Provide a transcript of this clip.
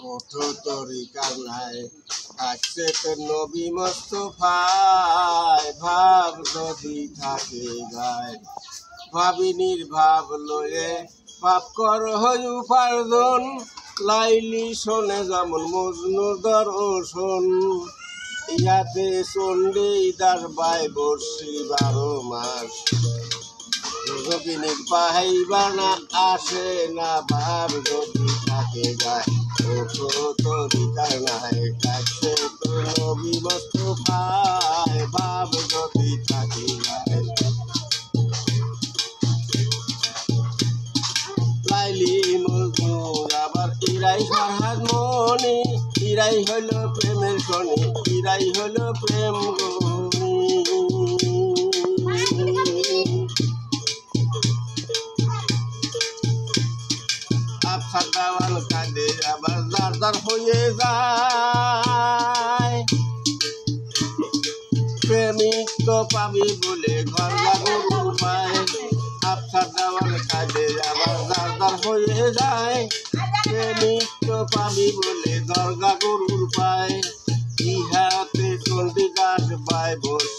ওঠো তরিকার নাই থাকছে তো নবী মোস্তফায় ভাব যদি থাকে গায় ভাবি নির্ভাব লয়ে পাপ কর হয় উপার্জন লাইলি শোনে যেমন মজনুর দর্শন ইয়াতে চন্ডী দার বাই বর্ষি 12 মাস যোগিনীর পাহাইবা না আসে না ভাব যদি থাকে গায় ওঠো তরিকার নাই থাকছে তো নবী মোস্তফায় ভাব যদি থাকে গায় লাইলি মজনুর আবার ইরাই ফারহাদ মনি ইরাই হলো প্রেমের শনি ইরাই হলো প্রেম গনি আফসার দেওয়াল কাঁদে আবার দারদার হয়ে যায় প্রেমিক তো পাবি বলে ঘর জাগর উপায় আফসার দেওয়াল কাঁদে আবার দারদার হয়ে যায় প্রেমিক তো পাবি বলে দরগা গরুর পায় ইহাতে চন্ডী গাছ পায় বস